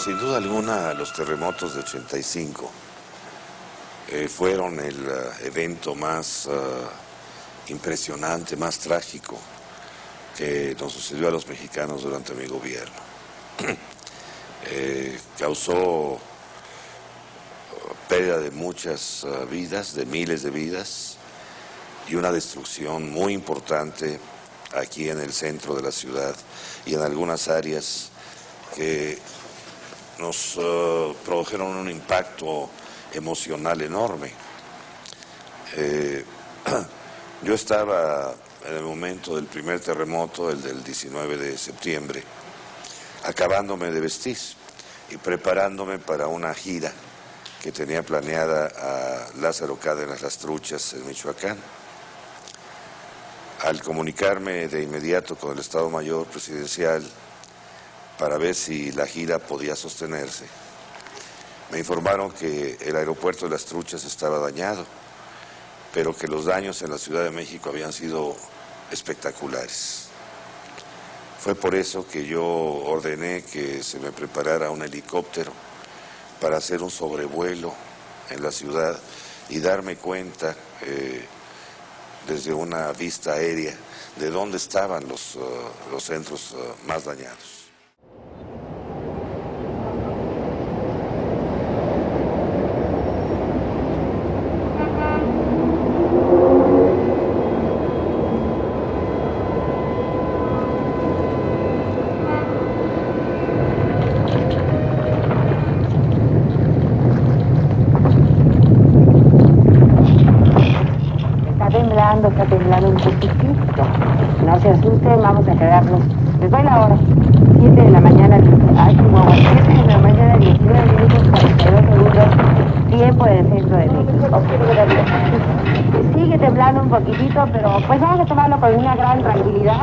Sin duda alguna, los terremotos de 85 fueron el evento más impresionante, más trágico que nos sucedió a los mexicanos durante mi gobierno. Causó pérdida de muchas vidas, de miles de vidas, y una destrucción muy importante aquí en el centro de la ciudad y en algunas áreas que nos produjeron un impacto emocional enorme. Yo estaba en el momento del primer terremoto, el del 19 de septiembre, acabándome de vestir y preparándome para una gira que tenía planeada a Lázaro Cárdenas Las Truchas en Michoacán. Al comunicarme de inmediato con el Estado Mayor Presidencial para ver si la gira podía sostenerse, me informaron que el aeropuerto de Las Truchas estaba dañado, pero que los daños en la Ciudad de México habían sido espectaculares. Fue por eso que yo ordené que se me preparara un helicóptero para hacer un sobrevuelo en la ciudad y darme cuenta desde una vista aérea de dónde estaban los centros más dañados. Está temblando un poquitito. No se asusten, vamos a quedarnos. Les doy la hora. 7 de la mañana, 7 de la mañana, 19 minutos, 42 segundos, tiempo del centro de México. Sigue temblando un poquitito, pero pues vamos a tomarlo con una gran tranquilidad.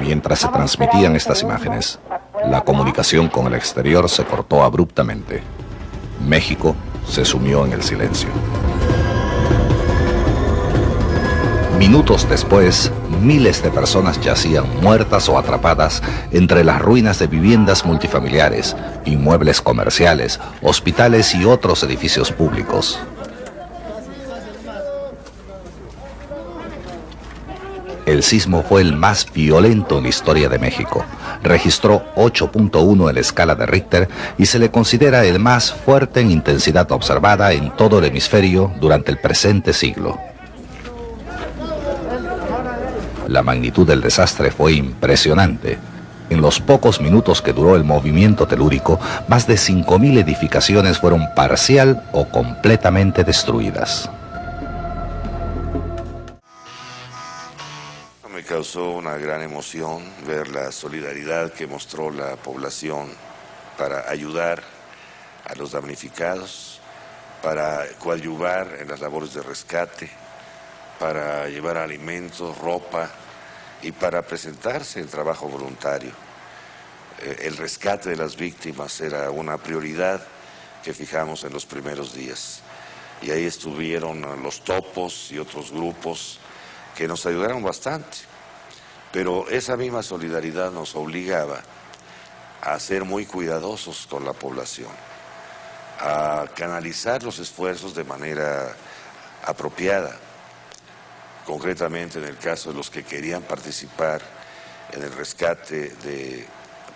Mientras se transmitían estas imágenes, la comunicación con el exterior se cortó abruptamente. México se sumió en el silencio. Minutos después, miles de personas yacían muertas o atrapadas entre las ruinas de viviendas multifamiliares, inmuebles comerciales, hospitales y otros edificios públicos. El sismo fue el más violento en la historia de México. Registró 8.1 en la escala de Richter y se le considera el más fuerte en intensidad observada en todo el hemisferio durante el presente siglo. La magnitud del desastre fue impresionante. En los pocos minutos que duró el movimiento telúrico, más de 5.000 edificaciones fueron parcial o completamente destruidas. Me causó una gran emoción ver la solidaridad que mostró la población para ayudar a los damnificados, para coadyuvar en las labores de rescate, para llevar alimentos, ropa y para presentarse en trabajo voluntario. El rescate de las víctimas era una prioridad que fijamos en los primeros días. Y ahí estuvieron los topos y otros grupos que nos ayudaron bastante. Pero esa misma solidaridad nos obligaba a ser muy cuidadosos con la población, a canalizar los esfuerzos de manera apropiada. Concretamente en el caso de los que querían participar en el rescate de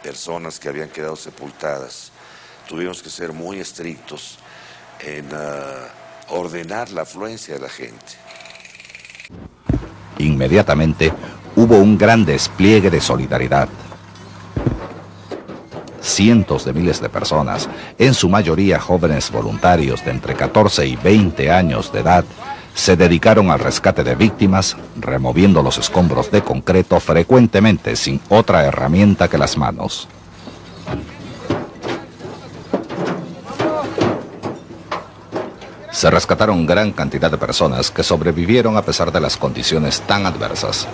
personas que habían quedado sepultadas, tuvimos que ser muy estrictos en ordenar la afluencia de la gente. Inmediatamente hubo un gran despliegue de solidaridad. Cientos de miles de personas, en su mayoría jóvenes voluntarios de entre 14 y 20 años de edad, se dedicaron al rescate de víctimas, removiendo los escombros de concreto frecuentemente sin otra herramienta que las manos. Se rescataron gran cantidad de personas que sobrevivieron a pesar de las condiciones tan adversas.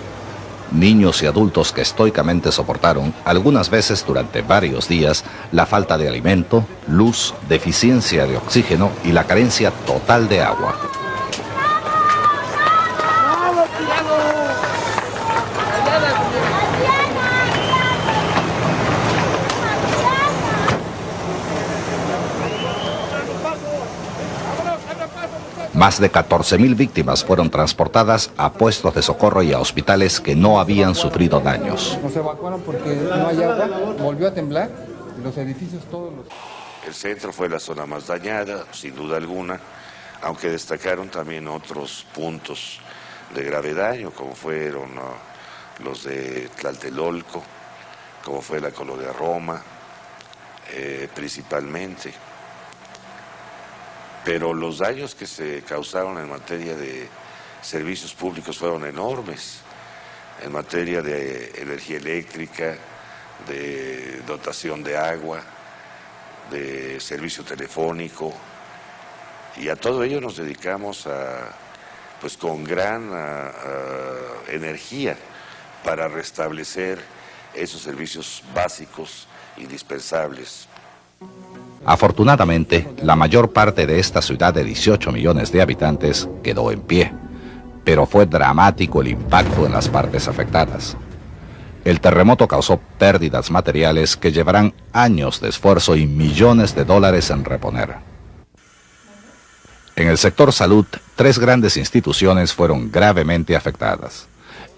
Niños y adultos que estoicamente soportaron, algunas veces durante varios días, la falta de alimento, luz, deficiencia de oxígeno y la carencia total de agua. Más de 14.000 víctimas fueron transportadas a puestos de socorro y a hospitales que no habían sufrido daños. Nos evacuaron porque no hay agua, volvió a temblar, los edificios todos los... El centro fue la zona más dañada, sin duda alguna, aunque destacaron también otros puntos de grave daño, como fueron los de Tlatelolco, como fue la colonia Roma, principalmente. Pero los daños que se causaron en materia de servicios públicos fueron enormes, en materia de energía eléctrica, de dotación de agua, de servicio telefónico, y a todo ello nos dedicamos pues con gran energía para restablecer esos servicios básicos indispensables. Afortunadamente, la mayor parte de esta ciudad de 18 millones de habitantes quedó en pie, pero fue dramático el impacto en las partes afectadas. El terremoto causó pérdidas materiales que llevarán años de esfuerzo y millones de dólares en reponer. En el sector salud, 3 grandes instituciones fueron gravemente afectadas: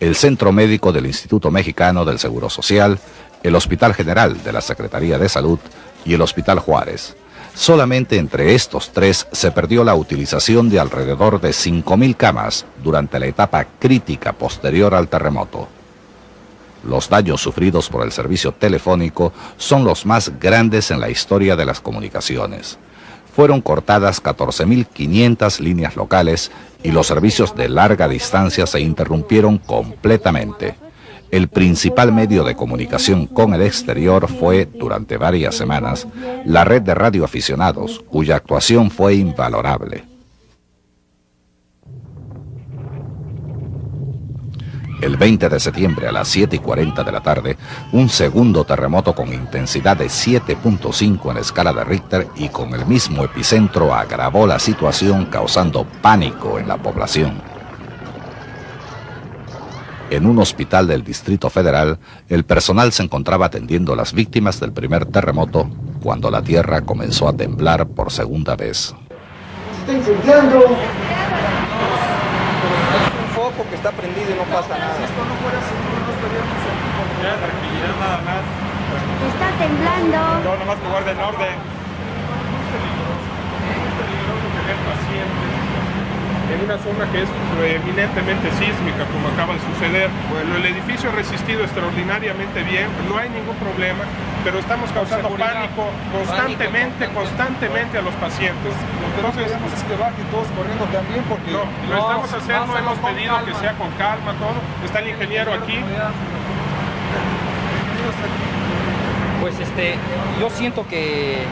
el Centro Médico del Instituto Mexicano del Seguro Social, el Hospital General de la Secretaría de Salud y el Hospital Juárez. Solamente entre estos 3 se perdió la utilización de alrededor de 5.000 camas durante la etapa crítica posterior al terremoto. Los daños sufridos por el servicio telefónico son los más grandes en la historia de las comunicaciones. Fueron cortadas 14.500 líneas locales y los servicios de larga distancia se interrumpieron completamente. El principal medio de comunicación con el exterior fue, durante varias semanas, la red de radioaficionados, cuya actuación fue invalorable. El 20 de septiembre a las 7:40 de la tarde, un segundo terremoto con intensidad de 7.5 en la escala de Richter y con el mismo epicentro agravó la situación, causando pánico en la población. En un hospital del Distrito Federal, el personal se encontraba atendiendo a las víctimas del primer terremoto cuando la tierra comenzó a temblar por segunda vez. ¡Está incendiando! Que está prendido y no pasa nada. Si esto no fuera seguro, no estaríamos aquí con tranquilidad nada más. Está temblando. No, nomás que guarden orden. Es peligroso tener pacientes en una zona que es eminentemente sísmica, como acaba de suceder. Bueno, el edificio ha resistido extraordinariamente bien, no hay ningún problema, pero estamos causando pánico constantemente a los pacientes. Lo que no queremos es que bajen todos corriendo también, porque no, lo estamos haciendo, hemos pedido que sea con calma todo. Está el ingeniero aquí. Pues yo siento que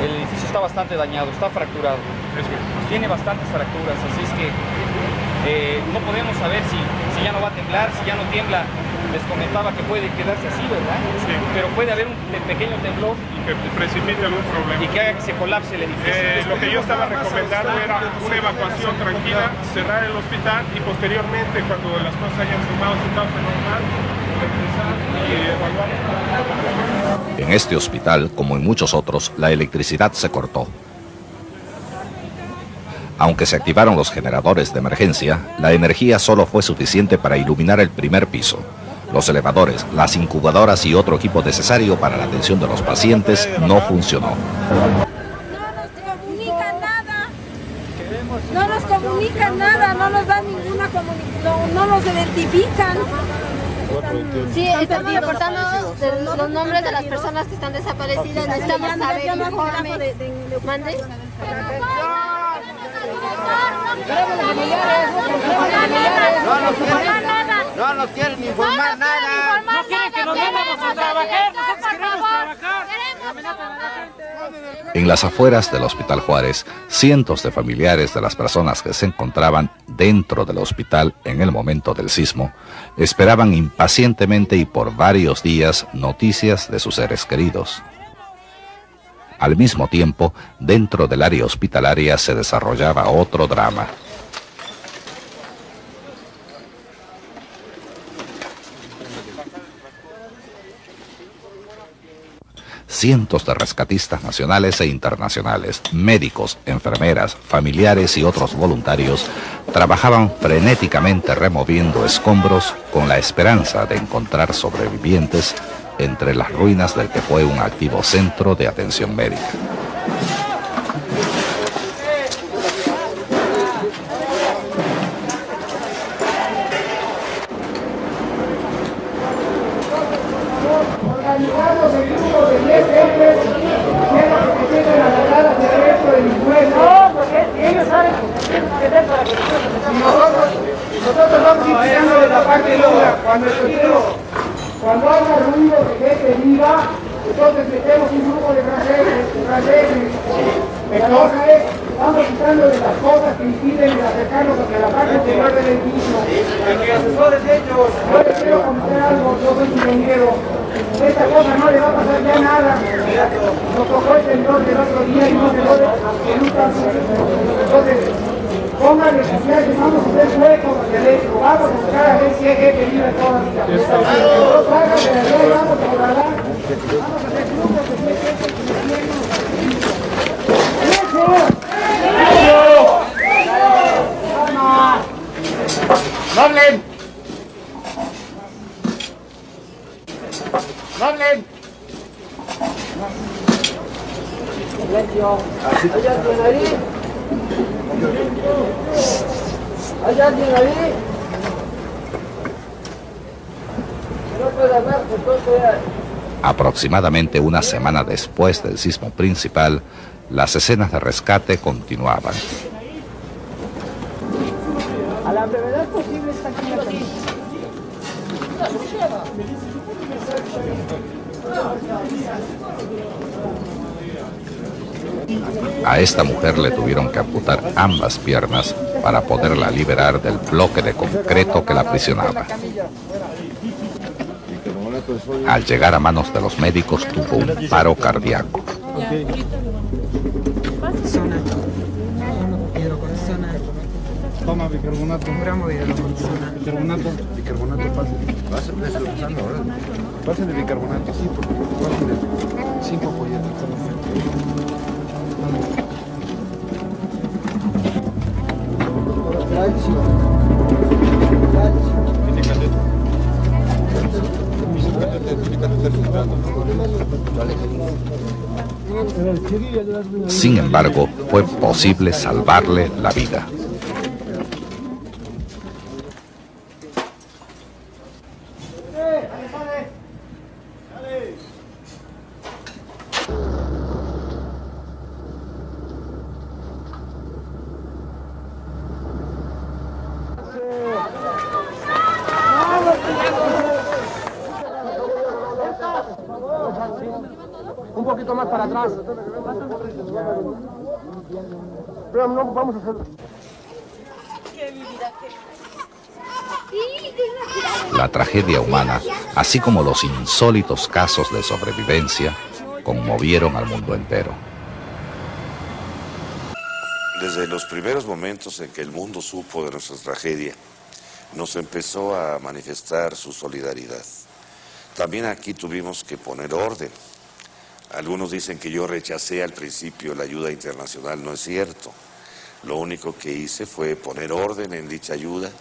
el edificio está bastante dañado, está fracturado. Tiene bastantes fracturas, así es que no podemos saber si ya no va a temblar, si ya no tiembla. Les comentaba que puede quedarse así, ¿verdad? Sí. Pero puede haber un pequeño temblor Y que precipite algún problema. y que haga que se colapse el edificio. Lo que yo estaba recomendando era una evacuación tranquila, cerrar el hospital y posteriormente, cuando las cosas hayan tomado su causa normal, regresar y evaluar. En este hospital, como en muchos otros, la electricidad se cortó. Aunque se activaron los generadores de emergencia, la energía solo fue suficiente para iluminar el primer piso. Los elevadores, las incubadoras y otro equipo necesario para la atención de los pacientes no funcionó. No nos comunican nada, no nos dan ninguna comunicación, no nos identifican. Sí, estamos reportando los nombres de las personas que están desaparecidas. Necesitamos saber informes. ¿Mande? No nos quieren informar nada. No quieren que nos vayamos a trabajar, nosotros queremos trabajar. En las afueras del Hospital Juárez, cientos de familiares de las personas que se encontraban dentro del hospital en el momento del sismo esperaban impacientemente y por varios días noticias de sus seres queridos. Al mismo tiempo, dentro del área hospitalaria se desarrollaba otro drama. cientos de rescatistas nacionales e internacionales, médicos, enfermeras, familiares y otros voluntarios trabajaban frenéticamente removiendo escombros con la esperanza de encontrar sobrevivientes entre las ruinas del que fue un activo centro de atención médica. Organizamos el grupo de 10 hombres, que es lo que se tiene la verdad hacia adentro de mi pueblo. No, porque ellos saben que es para que nosotros vamos indicando de la parte dura. Cuando haga ruido de gente viva, entonces metemos un grupo de franceses. La cosa es, vamos quitando de las cosas que impiden acercarnos hacia la parte interior del edificio. Yo les quiero comentar algo, yo soy ingeniero. Esta cosa no le va a pasar ya nada. Nos tocó el temblor del otro día y no se puede absolutamente. Entonces, pónganle confianza, vamos a hacer huecos hacia adentro. Vamos a buscar a ver si hay gente viva todavía. Entonces, háganle de allá y vamos a guardar. Vamos a hacer grupos de 10 gente que se vienen. ¡No hablen! ¡No hablen! ¡Silencio! ¿Hay alguien ahí? ¿Hay alguien ahí? No puede hablar, entonces... Aproximadamente una semana después del sismo principal, las escenas de rescate continuaban. A la brevedad posible está aquí la camisa. A esta mujer le tuvieron que amputar ambas piernas para poderla liberar del bloque de concreto que la aprisionaba. Al llegar a manos de los médicos tuvo un paro cardíaco. Toma bicarbonato. Un gramo de bicarbonato. Bicarbonato, pásale bicarbonato, sí, porque pásale 5 folletos. Sin embargo, fue posible salvarle la vida. Un poquito más para atrás. Pero no vamos a hacerlo. La tragedia humana, así como los insólitos casos de sobrevivencia, conmovieron al mundo entero. Desde los primeros momentos en que el mundo supo de nuestra tragedia, nos empezó a manifestar su solidaridad. También aquí tuvimos que poner orden. Algunos dicen que yo rechacé al principio la ayuda internacional, no es cierto. Lo único que hice fue poner orden en dicha ayuda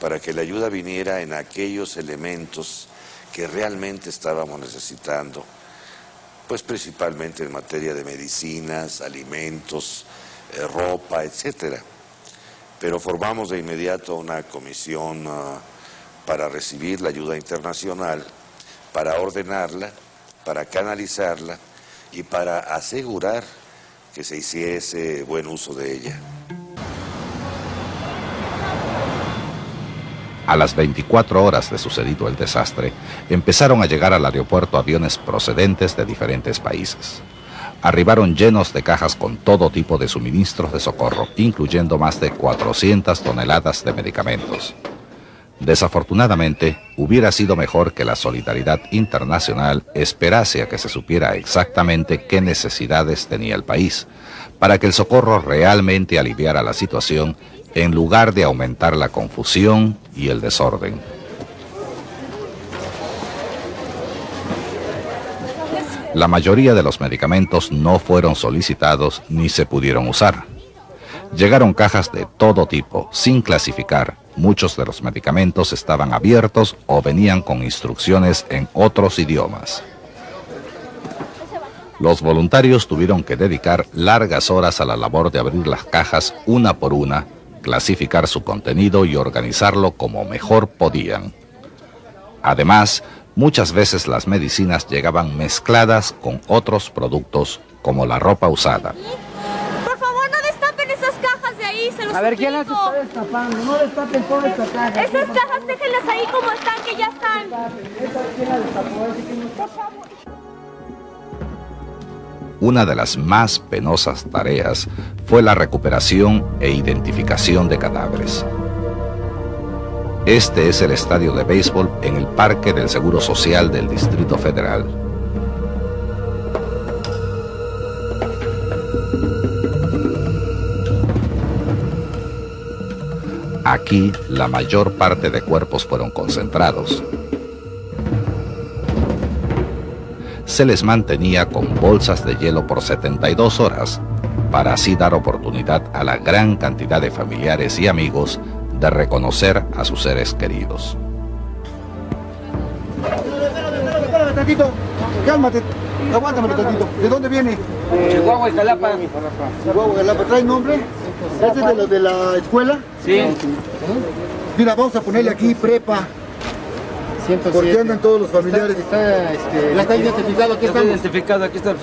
para que la ayuda viniera en aquellos elementos que realmente estábamos necesitando, pues principalmente en materia de medicinas, alimentos, ropa, etcétera. Pero formamos de inmediato una comisión para recibir la ayuda internacional, para ordenarla, para canalizarla y para asegurar que se hiciese buen uso de ella. A las 24 horas de sucedido el desastre, empezaron a llegar al aeropuerto aviones procedentes de diferentes países. Arribaron llenos de cajas con todo tipo de suministros de socorro, incluyendo más de 400 toneladas de medicamentos. Desafortunadamente, hubiera sido mejor que la solidaridad internacional esperase a que se supiera exactamente qué necesidades tenía el país, para que el socorro realmente aliviara la situación en lugar de aumentar la confusión y el desorden. La mayoría de los medicamentos no fueron solicitados ni se pudieron usar. Llegaron cajas de todo tipo, sin clasificar. Muchos de los medicamentos estaban abiertos o venían con instrucciones en otros idiomas. Los voluntarios tuvieron que dedicar largas horas a la labor de abrir las cajas una por una, clasificar su contenido y organizarlo como mejor podían. Además, muchas veces las medicinas llegaban mezcladas con otros productos, como la ropa usada. Por favor, no destapen esas cajas de ahí, se los A ver, ¿quién las suplico. está destapando? No destapen toda esta caja. Esas cajas déjenlas ahí como están, que ya están. ¿Quién la destapó? Por favor. Una de las más penosas tareas fue la recuperación e identificación de cadáveres. Este es el estadio de béisbol en el Parque del Seguro Social del Distrito Federal. Aquí, la mayor parte de cuerpos fueron concentrados. Se les mantenía con bolsas de hielo por 72 horas, para así dar oportunidad a la gran cantidad de familiares y amigos de reconocer a sus seres queridos. Espérame tantito, cálmate, aguántame tantito. ¿De dónde viene? Chihuahua y Jalapa. Chihuahua, Jalapa. ¿Trae nombre? ¿Este es de los de la escuela? Sí. Mira, vamos a ponerle aquí prepa. 107. Porque andan todos los familiares. Ya está identificado, aquí Está estamos. identificado, aquí está.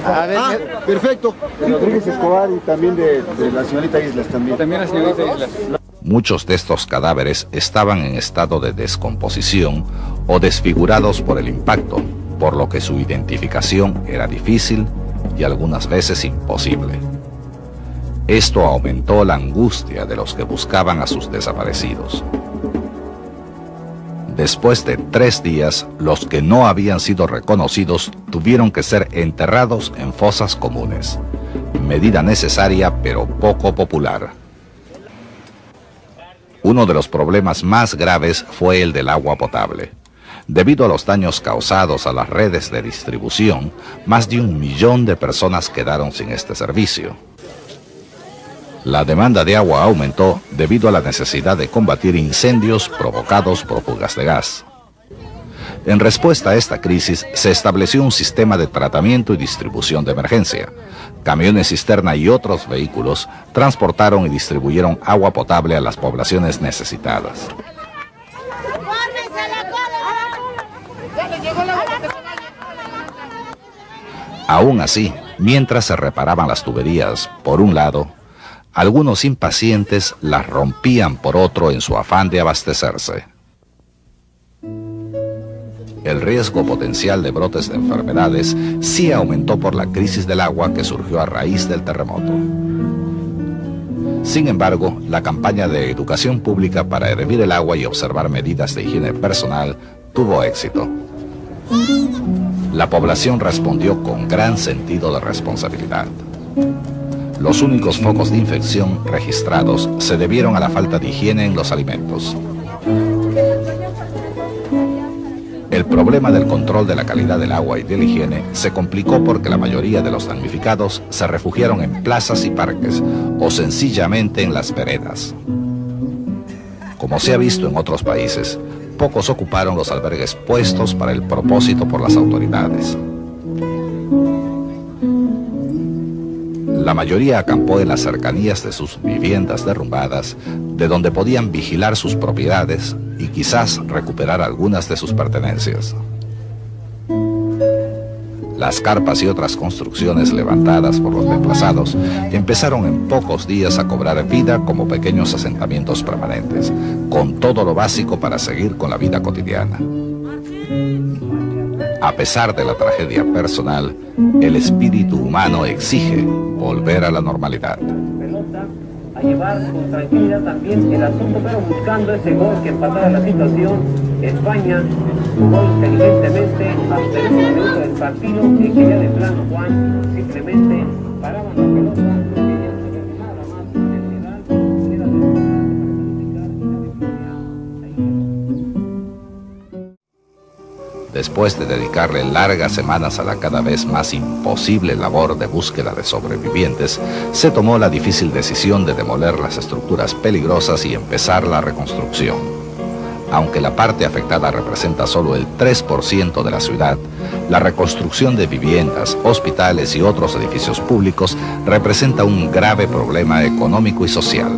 A ver, Ah, perfecto. Rodríguez Escobar y también de la señorita Islas también. también la señorita Islas. Muchos de estos cadáveres estaban en estado de descomposición o desfigurados por el impacto, por lo que su identificación era difícil y algunas veces imposible. Esto aumentó la angustia de los que buscaban a sus desaparecidos. Después de 3 días, los que no habían sido reconocidos tuvieron que ser enterrados en fosas comunes, medida necesaria pero poco popular. Uno de los problemas más graves fue el del agua potable. Debido a los daños causados a las redes de distribución, más de 1 millón de personas quedaron sin este servicio. La demanda de agua aumentó debido a la necesidad de combatir incendios provocados por fugas de gas. En respuesta a esta crisis, se estableció un sistema de tratamiento y distribución de emergencia. Camiones cisterna y otros vehículos transportaron y distribuyeron agua potable a las poblaciones necesitadas. Aún así, mientras se reparaban las tuberías, por un lado, algunos impacientes las rompían por otro en su afán de abastecerse. El riesgo potencial de brotes de enfermedades sí aumentó por la crisis del agua que surgió a raíz del terremoto. Sin embargo, la campaña de educación pública para hervir el agua y observar medidas de higiene personal tuvo éxito. La población respondió con gran sentido de responsabilidad. Los únicos focos de infección registrados se debieron a la falta de higiene en los alimentos. El problema del control de la calidad del agua y de la higiene se complicó porque la mayoría de los damnificados se refugiaron en plazas y parques o sencillamente en las veredas. Como se ha visto en otros países, pocos ocuparon los albergues puestos para el propósito por las autoridades. La mayoría acampó en las cercanías de sus viviendas derrumbadas, de donde podían vigilar sus propiedades y quizás recuperar algunas de sus pertenencias. Las carpas y otras construcciones levantadas por los desplazados empezaron en pocos días a cobrar vida como pequeños asentamientos permanentes, con todo lo básico para seguir con la vida cotidiana. A pesar de la tragedia personal, el espíritu humano exige volver a la normalidad. A llevar con tranquilidad también el asunto, pero buscando ese gol que empatara la situación. España jugó inteligentemente hasta el momento del partido y que ya de plano, Juan, simplemente paraban la pelota, no querían saber nada más de ciudad, era Después de dedicarle largas semanas a la cada vez más imposible labor de búsqueda de sobrevivientes, se tomó la difícil decisión de demoler las estructuras peligrosas y empezar la reconstrucción. Aunque la parte afectada representa solo el 3% de la ciudad, la reconstrucción de viviendas, hospitales y otros edificios públicos representa un grave problema económico y social.